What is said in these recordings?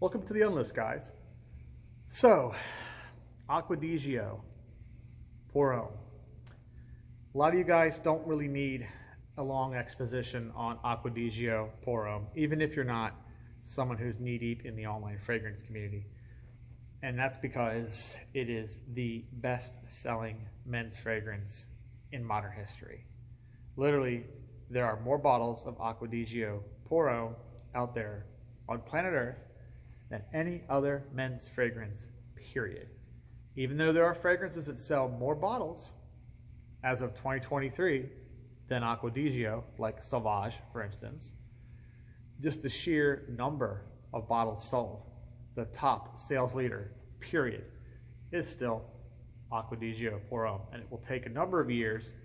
Welcome to the Unlist, guys. So, Acqua di Gio, pour Homme. A lot of you guys don't really need a long exposition on Acqua di Gio, pour Homme, even if you're not someone who's knee-deep in the online fragrance community. And that's because it is the best-selling men's fragrance in modern history. Literally, there are more bottles of Acqua di Gio, pour Homme out there on planet Earth than any other men's fragrance, period. Even though there are fragrances that sell more bottles as of 2023 than Acqua di Gio, like Sauvage, for instance, just the sheer number of bottles sold, the top sales leader, period, is still Acqua di Gio, pour Homme. And it will take a number of years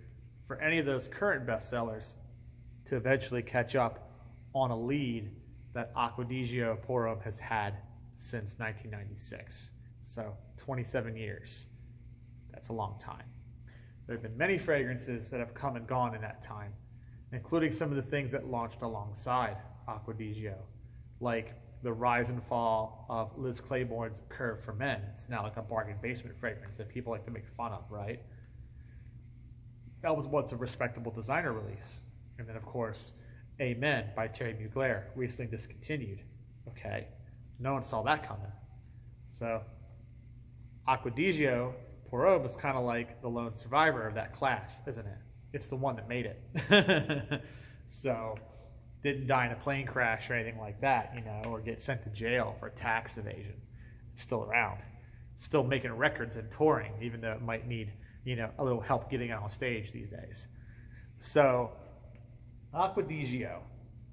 for any of those current bestsellers to eventually catch up on a lead that Acqua di Gio, pour Homme has had since 1996. So 27 years. That's a long time. There have been many fragrances that have come and gone in that time, including some of the things that launched alongside Acqua di Gio, like the rise and fall of Liz Claiborne's Curve for Men. It's now like a bargain basement fragrance that people like to make fun of, right? That was once a respectable designer release. And then, of course, Amen by Thierry Mugler, recently discontinued. Okay, no one saw that coming. So, Acqua di Gio, pour Homme is kind of like the lone survivor of that class, isn't it? It's the one that made it. So, didn't die in a plane crash or anything like that, you know, or get sent to jail for tax evasion. It's still around. It's still making records and touring, even though it might need, you know, a little help getting on stage these days. So, Acqua di Gio,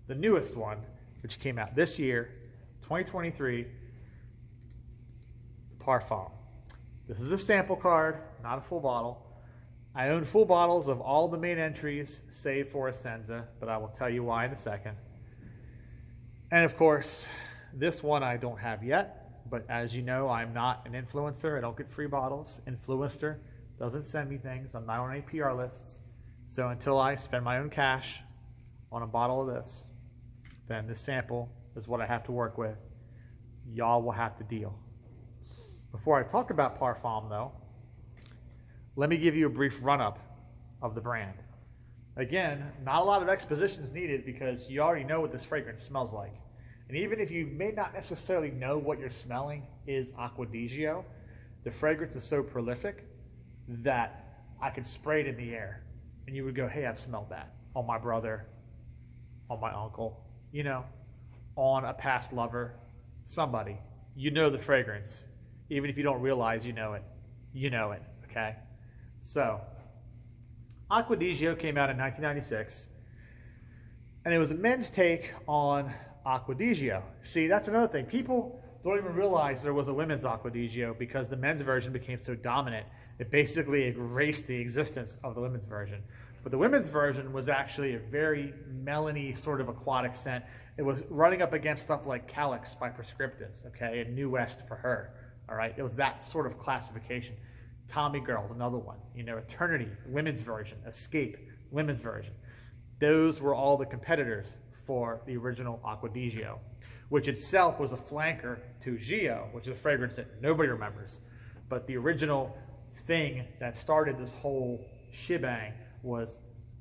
the newest one, which came out this year, 2023, Parfum. This is a sample card, not a full bottle. I own full bottles of all the main entries, save for Essenza, but I will tell you why in a second. And of course, this one I don't have yet, but as you know, I'm not an influencer. I don't get free bottles. Influencer doesn't send me things. I'm not on any PR lists. So until I spend my own cash on a bottle of this, then this sample is what I have to work with. Y'all will have to deal. Before I talk about Parfum, though, let me give you a brief run-up of the brand. Again, not a lot of exposition is needed because you already know what this fragrance smells like. And even if you may not necessarily know what you're smelling is Acqua di Gio, the fragrance is so prolific that I could spray it in the air and you would go, hey, I've smelled that on my brother, on my uncle, you know, on a past lover, somebody. You know the fragrance. Even if you don't realize you know it, okay? So, Acqua di Gio came out in 1996, and it was a men's take on Acqua di Gio. See, that's another thing. People don't even realize there was a women's Acqua di Gio because the men's version became so dominant, it basically erased the existence of the women's version. But the women's version was actually a very melony sort of aquatic scent. It was running up against stuff like Calyx by Prescriptives, okay, and New West for her, all right? It was that sort of classification. Tommy Girls, another one, you know, Eternity, women's version, Escape, women's version. Those were all the competitors for the original Acqua di Gio, which itself was a flanker to Gio, which is a fragrance that nobody remembers. But the original thing that started this whole shebang was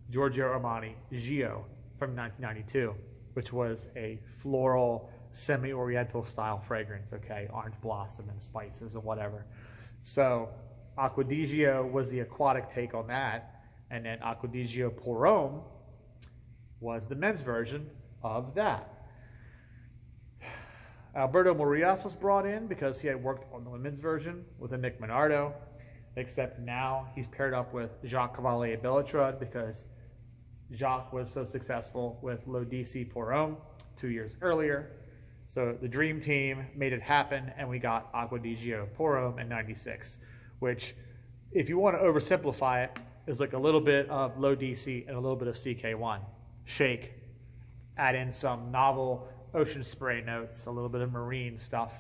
Giorgio Armani Gio from 1992, which was a floral, semi-oriental style fragrance, okay, orange blossom and spices and whatever. So Acqua di Gio was the aquatic take on that, and then Acqua di Gio pour Homme was the men's version of that. Alberto Morillas was brought in because he had worked on the women's version with a Nick Minardo, except now he's paired up with Jacques Cavalier-Belletrade because Jacques was so successful with L'Odyssée pour Homme 2 years earlier. So the dream team made it happen, and we got Acqua di Gio pour Homme in 96, which, if you want to oversimplify it, is like a little bit of L'Odyssée and a little bit of CK1. Shake, add in some novel ocean spray notes, a little bit of marine stuff.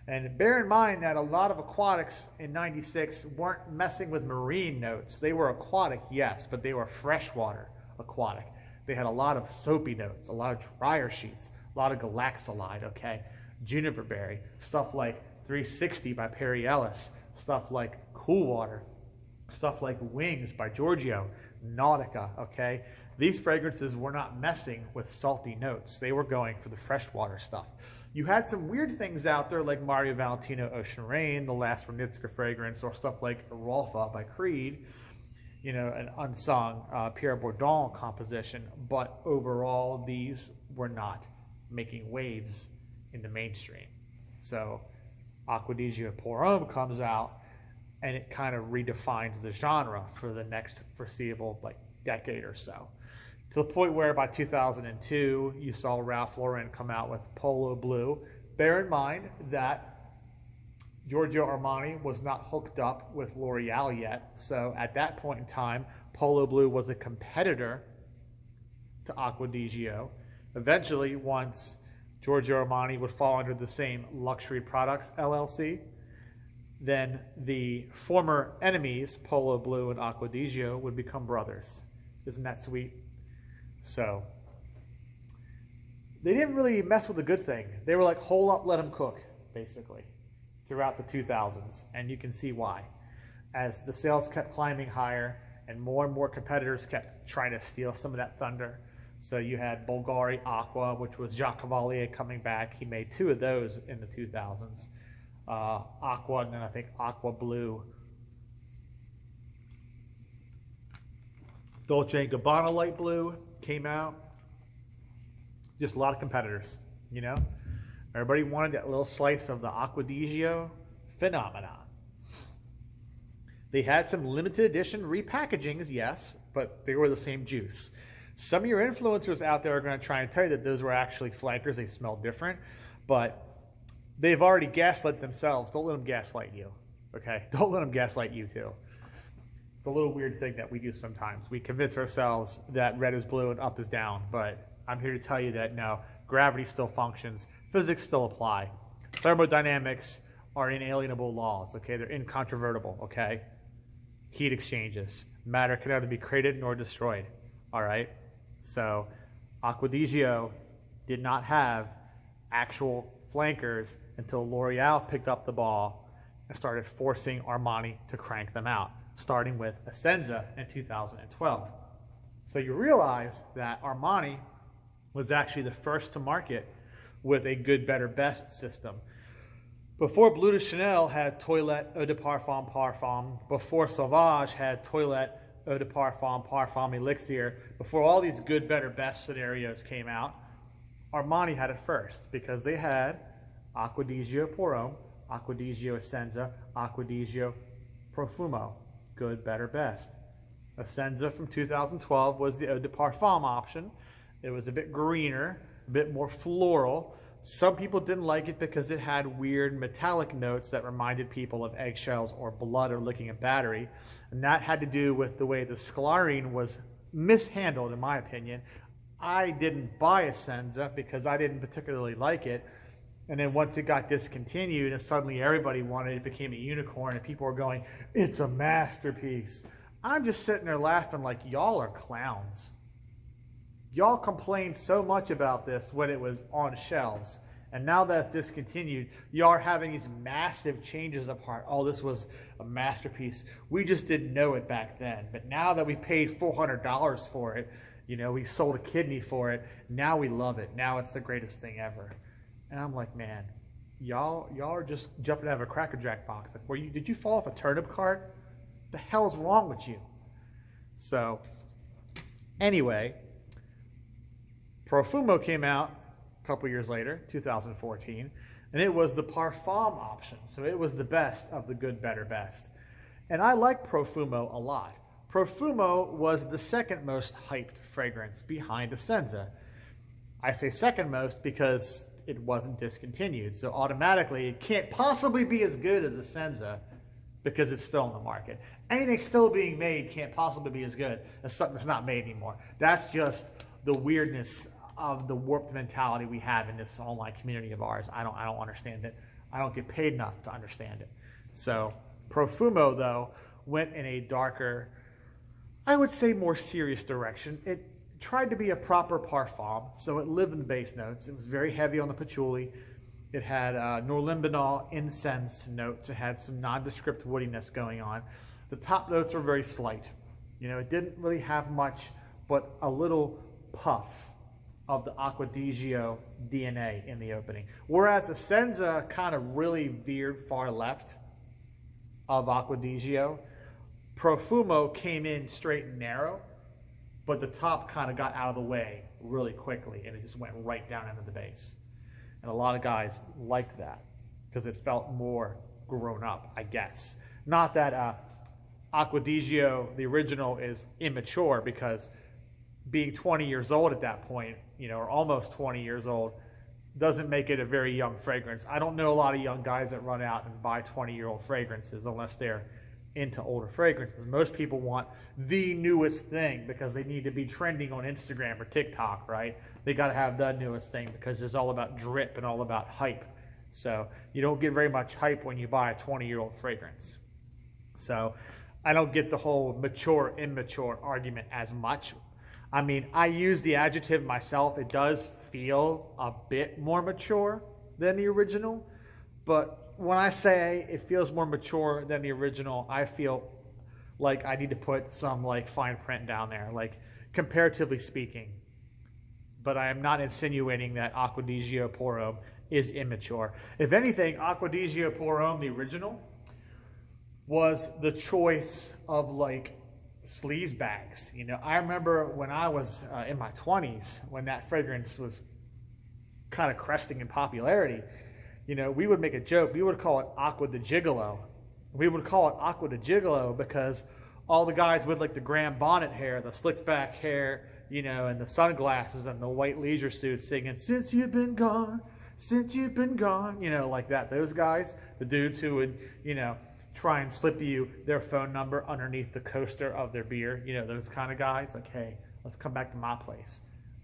And bear in mind that a lot of aquatics in 96 weren't messing with marine notes. They were aquatic, yes, but they were freshwater aquatic. They had a lot of soapy notes, a lot of dryer sheets, a lot of galaxolide, okay? juniper berry, stuff like 360 by Perry Ellis, stuff like Cool Water, stuff like Wings by Giorgio, Nautica, okay? These fragrances were not messing with salty notes. They were going for the freshwater stuff. You had some weird things out there like Mario Valentino Ocean Rain, the last Renitska fragrance, or stuff like Rolfa by Creed, you know, an unsung Pierre Bourdon composition, but overall these were not making waves in the mainstream. So Acqua di Gio Pour Homme comes out and it kind of redefines the genre for the next foreseeable like decade or so. To the point where by 2002, you saw Ralph Lauren come out with Polo Blue. Bear in mind that Giorgio Armani was not hooked up with L'Oreal yet. So at that point in time, Polo Blue was a competitor to Acqua di Gio. Eventually, once Giorgio Armani would fall under the same Luxury Products LLC, then the former enemies, Polo Blue and Acqua di Gio, would become brothers. Isn't that sweet? So they didn't really mess with the good thing. They were like, hold up, let them cook, basically, throughout the 2000s. And you can see why. As the sales kept climbing higher and more competitors kept trying to steal some of that thunder. So you had Bulgari Aqua, which was Jacques Cavalier coming back. He made 2 of those in the 2000s. Aqua, and then I think Aqua Blue. Dolce & Gabbana Light Blue came out. Just a lot of competitors, you know. Everybody wanted that little slice of the Acqua di Gio phenomenon. They had some limited edition repackagings, yes, but they were the same juice. Some of your influencers out there are going to try and tell you that those were actually flankers. They smell different, but they've already gaslit themselves. Don't let them gaslight you, okay? Don't let them gaslight you too. It's a little weird thing that we do sometimes. We convince ourselves that red is blue and up is down, but I'm here to tell you that no, gravity still functions, physics still apply. Thermodynamics are inalienable laws, okay? They're incontrovertible, okay? Heat exchanges. Matter can neither be created nor destroyed, all right? So Acqua di Gio did not have actual flankers until L'Oreal picked up the ball and started forcing Armani to crank them out, starting with Essenza in 2012. So you realize that Armani was actually the first to market with a good, better, best system. Before Bleu de Chanel had Toilette Eau de Parfum Parfum, before Sauvage had Toilette Eau de Parfum Parfum Elixir, before all these good, better, best scenarios came out, Armani had it first because they had Acqua di Gio Pour Homme, Acqua di Gio Essenza, Acqua di Gio Profumo, good, better, best. Essenza from 2012 was the Eau de Parfum option. It was a bit greener, a bit more floral. Some people didn't like it because it had weird metallic notes that reminded people of eggshells or blood or licking a battery. And that had to do with the way the sclarine was mishandled, in my opinion. I didn't buy Essenza because I didn't particularly like it. And then once it got discontinued and suddenly everybody wanted it, it became a unicorn and people were going, it's a masterpiece. I'm just sitting there laughing like, y'all are clowns. Y'all complained so much about this when it was on shelves. And now that it's discontinued, y'all are having these massive changes of heart. Oh, this was a masterpiece. We just didn't know it back then. But now that we paid $400 for it, you know, we sold a kidney for it, now we love it. Now it's the greatest thing ever. And I'm like, man, y'all are just jumping out of a Cracker Jack box. Like, did you fall off a turnip cart? The hell's wrong with you? So, anyway, Profumo came out a couple years later, 2014, and it was the Parfum option. So it was the best of the good, better, best. And I like Profumo a lot. Profumo was the second most hyped fragrance behind Essenza. I say second most because it wasn't discontinued. So automatically, it can't possibly be as good as Essenza because it's still in the market. Anything still being made can't possibly be as good as something that's not made anymore. That's just the weirdness of the warped mentality we have in this online community of ours. I don't understand it. I don't get paid enough to understand it. So Profumo, though, went in a darker, I would say more serious direction. It tried to be a proper parfum, so it lived in the base notes. It was very heavy on the patchouli. It had norlimbinol incense notes. It had some nondescript woodiness going on. The top notes were very slight. You know, it didn't really have much, but a little puff of the Acqua di Gio DNA in the opening. Whereas the Senza kind of really veered far left of Acqua di Gio. Profumo came in straight and narrow, but the top kind of got out of the way really quickly, and it just went right down into the base. And a lot of guys liked that because it felt more grown up, I guess. Not that Acqua di Gio, the original, is immature, because being 20 years old at that point, you know, or almost 20 years old, doesn't make it a very young fragrance. I don't know a lot of young guys that run out and buy 20-year-old fragrances unless they're into older fragrances. Most people want the newest thing because they need to be trending on Instagram or TikTok, right? They got to have the newest thing because it's all about drip and all about hype. So you don't get very much hype when you buy a 20-year-old fragrance. So I don't get the whole mature, immature argument as much. I mean, I use the adjective myself. It does feel a bit more mature than the original, but when I say it feels more mature than the original, I feel like I need to put some like fine print down there, like comparatively speaking. But I am not insinuating that Acqua di Gio Pour Homme is immature. If anything, Acqua di Gio Pour Homme, the original, was the choice of like sleaze bags. You know, I remember when I was in my 20s, when that fragrance was kind of cresting in popularity, you know, we would make a joke. We would call it Acqua di Gigolo. We would call it Acqua di Gigolo because all the guys with like the Graham bonnet hair, the slicked back hair, you know, and the sunglasses and the white leisure suits singing, "Since you've been gone, since you've been gone," you know, like that. Those guys, the dudes who would, you know, try and slip you their phone number underneath the coaster of their beer, you know, those kind of guys, like, hey, let's come back to my place.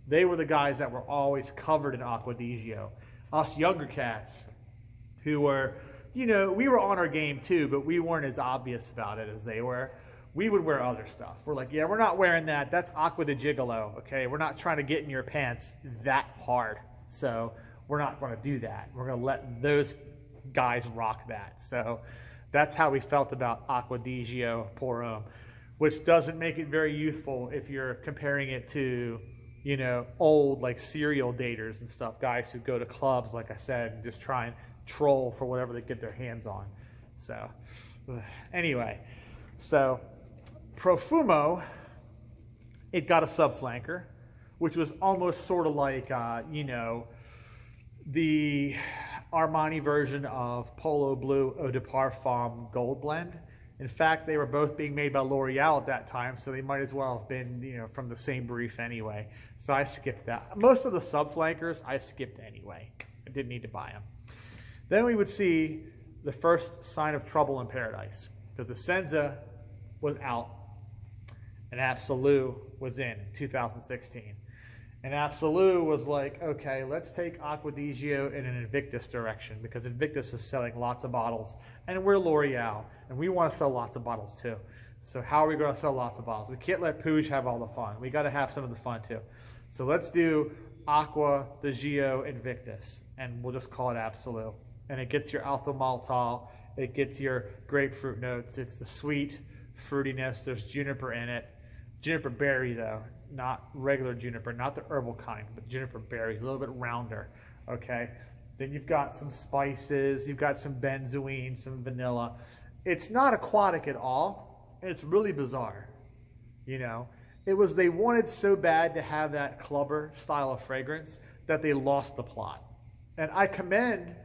They were the guys that were always covered in Acqua di Gio. Us younger cats who were, you know, we were on our game too, but we weren't as obvious about it as they were. We would wear other stuff. We're like, yeah, we're not wearing that. That's Acqua di Gigolo, okay? We're not trying to get in your pants that hard. So we're not going to do that. We're going to let those guys rock that. So that's how we felt about Acqua di Gio Pour Homme, which doesn't make it very youthful if you're comparing it to, you know, old like serial daters and stuff, guys who go to clubs, like I said, and just try and troll for whatever they get their hands on. So anyway, so Profumo, it got a subflanker, which was almost sort of like, you know, the Armani version of Polo Blue Eau de Parfum Gold Blend. In fact, they were both being made by L'Oreal at that time, so they might as well have been, you know, from the same brief anyway. So I skipped that. Most of the subflankers I skipped anyway. I didn't need to buy them. Then we would see the first sign of trouble in paradise, because the Senza was out and Absolu was in 2016. And Absolu was like, okay, let's take Acqua di Gio in an Invictus direction, because Invictus is selling lots of bottles, and we're L'Oreal, and we want to sell lots of bottles too. So how are we going to sell lots of bottles? We can't let Puig have all the fun. We got to have some of the fun too. So let's do Acqua di Gio Invictus, and we'll just call it Absolu. And it gets your alpha maltol, it gets your grapefruit notes, it's the sweet fruitiness, there's juniper in it. Juniper berry though, not regular juniper, not the herbal kind, but juniper berry, a little bit rounder, okay? Then you've got some spices, you've got some benzoin, some vanilla. It's not aquatic at all, and it's really bizarre, you know? It was, they wanted so bad to have that clubber style of fragrance that they lost the plot. And I commend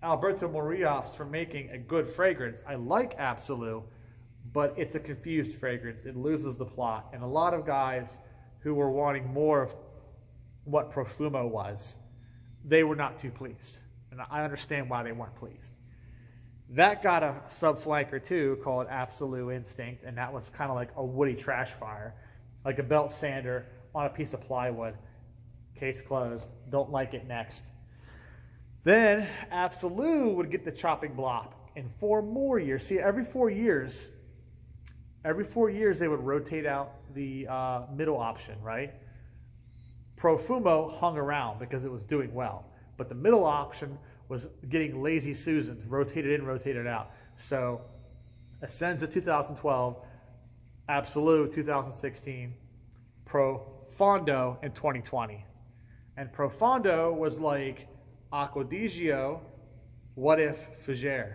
Alberto Morillas for making a good fragrance. I like Absolu, but it's a confused fragrance. It loses the plot. And a lot of guys who were wanting more of what Profumo was, they were not too pleased. And I understand why they weren't pleased. That got a subflanker too called Absolu Instinct, and that was kind of like a woody trash fire, like a belt sander on a piece of plywood. Case closed. Don't like it, next. Then Absolu would get the chopping block in 4 more years. See, every 4 years they would rotate out the middle option, right? Profumo hung around because it was doing well, but the middle option was getting lazy Susan, rotated in, rotated out. So Essenza 2012, Absolute 2016, Profondo in 2020. And Profondo was like Acqua di Gio, what if Fougere?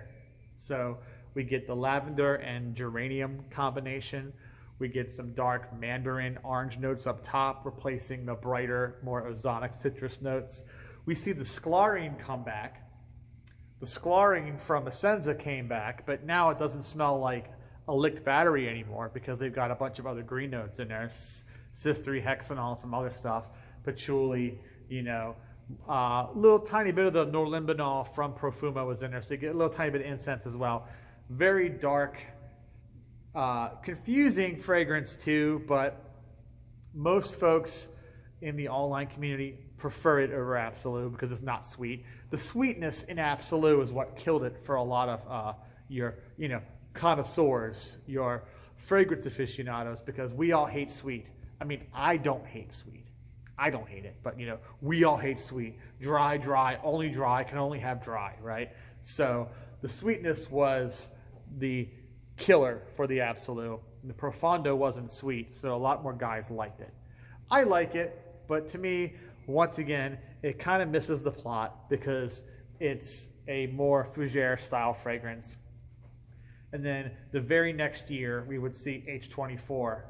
So we get the lavender and geranium combination. We get some dark mandarin orange notes up top, replacing the brighter, more ozonic citrus notes. We see the sclarine come back. The sclarine from Essenza came back, but now it doesn't smell like a licked battery anymore because they've got a bunch of other green notes in there, cis-3 hexanol and some other stuff, patchouli, you know, little tiny bit of the norlimbinol from Profumo was in there, so you get a little tiny bit of incense as well. Very dark, confusing fragrance too, but most folks in the online community prefer it over Absolute because it's not sweet. The sweetness in Absolute is what killed it for a lot of your, you know, connoisseurs, your fragrance aficionados, because we all hate sweet. I mean, I don't hate sweet. I don't hate it, but you know, we all hate sweet. Dry, can only have dry, right? So the sweetness was the killer for the Absolute. The Profondo wasn't sweet, so a lot more guys liked it. I like it, but to me, once again, it kind of misses the plot because it's a more Fougere style fragrance. And then the very next year, we would see H24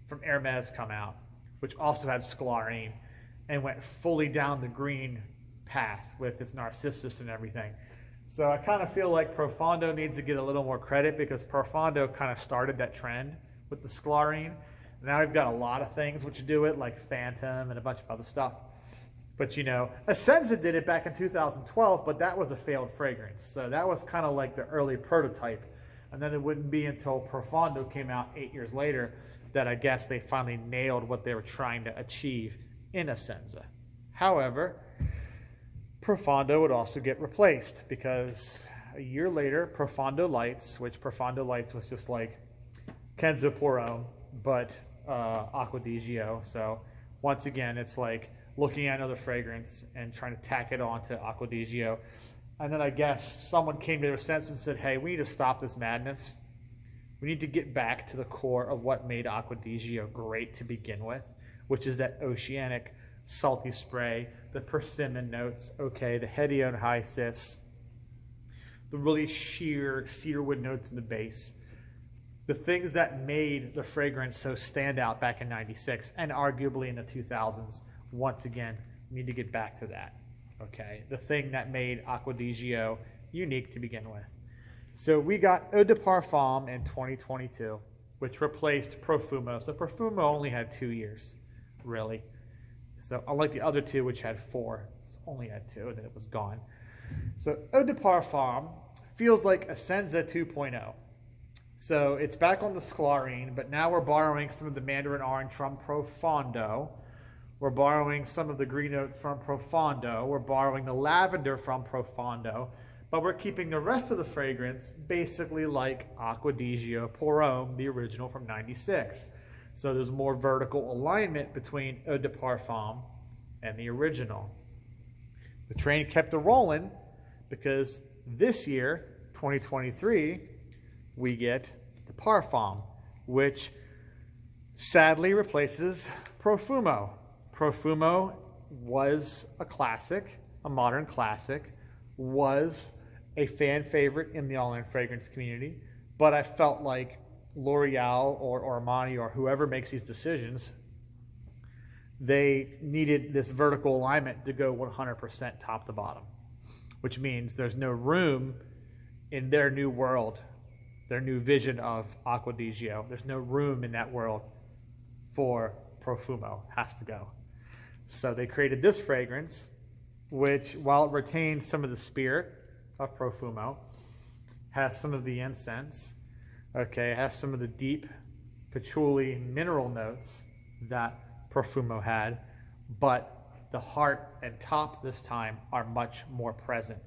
from Hermes come out, which also had sclarine and went fully down the green path with its narcissus and everything. So I kind of feel like Profondo needs to get a little more credit because Profondo kind of started that trend with the sclarine. Now we've got a lot of things which do it, like Phantom and a bunch of other stuff. But you know, Essenza did it back in 2012, but that was a failed fragrance. So that was kind of like the early prototype. And then it wouldn't be until Profondo came out 8 years later that I guess they finally nailed what they were trying to achieve in Essenza. However, Profondo would also get replaced because a year later, Profondo Lights, which Profondo Lights was just like Kenzo Porome, but Acqua di Gio. So once again, it's like looking at another fragrance and trying to tack it on to Acqua di Gio. And then I guess someone came to their senses and said, hey, we need to stop this madness. We need to get back to the core of what made Acqua di Gio great to begin with, which is that oceanic, salty spray, the persimmon notes, okay, the hedione high cis, the really sheer cedarwood notes in the base. The things that made the fragrance so stand out back in '96 and arguably in the 2000s, once again, we need to get back to that, okay? The thing that made Acqua di Gio unique to begin with. So we got Eau de Parfum in 2022, which replaced Profumo. So Profumo only had 2 years, really. So unlike the other two, which had 4, only had 2, and then it was gone. So Eau de Parfum feels like Essenza 2.0. So it's back on the sclarine, but now we're borrowing some of the mandarin orange from Profondo. We're borrowing some of the green notes from Profondo. We're borrowing the lavender from Profondo. But we're keeping the rest of the fragrance basically like Acqua di Gio Porome, the original from '96. So there's more vertical alignment between Eau de Parfum and the original. The train kept it rolling because this year, 2023, we get the Parfum, which sadly replaces Profumo. Profumo was a classic, a modern classic, was a fan favorite in the online fragrance community, but I felt like L'Oreal or Armani or whoever makes these decisions, they needed this vertical alignment to go 100% top to bottom, which means there's no room in their new world, their new vision of Acqua di Gio. There's no room in that world for Profumo. Has to go. So they created this fragrance, which, while it retains some of the spirit of Profumo, has some of the incense, okay, it has some of the deep patchouli mineral notes that Profumo had, but the heart and top this time are much more present.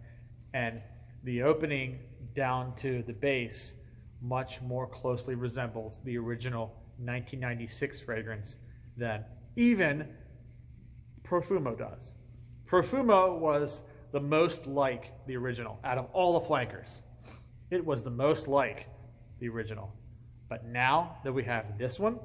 And the opening down to the base much more closely resembles the original 1996 fragrance than even Profumo does. Profumo was the most like the original out of all the flankers. It was the most like the original. But now that we have this one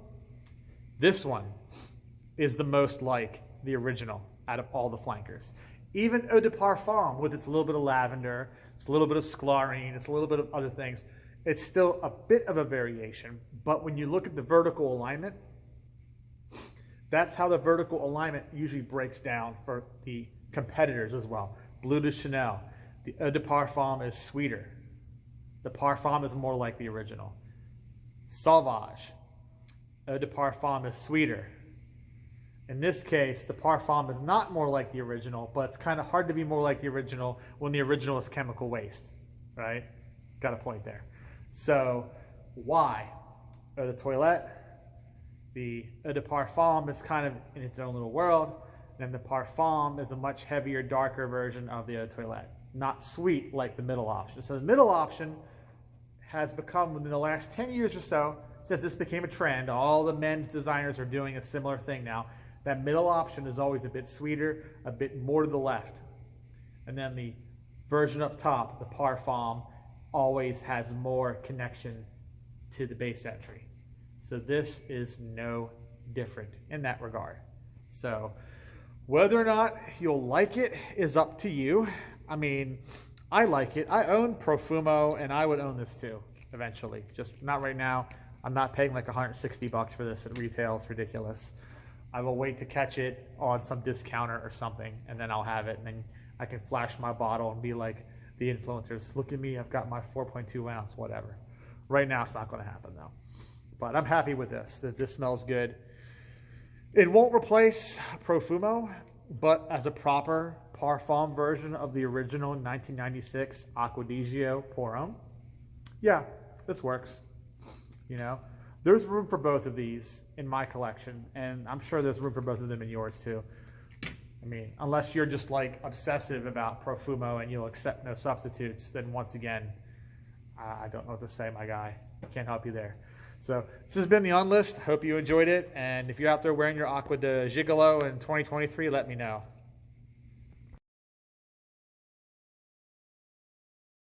is the most like the original out of all the flankers. Even Eau de Parfum, with its little bit of lavender, it's a little bit of sclarine, it's a little bit of other things, it's still a bit of a variation. But when you look at the vertical alignment, that's how the vertical alignment usually breaks down for the competitors as well. Bleu de Chanel, the Eau de Parfum is sweeter. The Parfum is more like the original. Sauvage, Eau de Parfum is sweeter. In this case, the Parfum is not more like the original, but it's kind of hard to be more like the original when the original is chemical waste, right? Got a point there. So, why? Eau de Toilette, the Eau de Parfum is kind of in its own little world, and the Parfum is a much heavier, darker version of the Eau de Toilette. Not sweet like the middle option. So the middle option has become, within the last 10 years or so, since this became a trend, all the men's designers are doing a similar thing now. That middle option is always a bit sweeter, a bit more to the left. And then the version up top, the Parfum, always has more connection to the base entry. So this is no different in that regard. So whether or not you'll like it is up to you. I mean, I like it. I own Profumo, and I would own this too eventually. Just not right now. I'm not paying like $160 for this at retail. It's ridiculous. I will wait to catch it on some discounter or something, and then I'll have it, and then I can flash my bottle and be like the influencers. Look at me, I've got my 4.2 ounce, whatever. Right now, it's not going to happen though. But I'm happy with this. This smells good. It won't replace Profumo, but as a proper Parfum version of the original 1996 Acqua di Gio Pour Homme, yeah, this works. You know, there's room for both of these in my collection, and I'm sure there's room for both of them in yours too. I mean, unless you're just like obsessive about Profumo and you'll accept no substitutes, then once again, I don't know what to say, my guy. Can't help you there. So this has been the On List. Hope you enjoyed it, and if you're out there wearing your Acqua di Gigolo in 2023, let me know.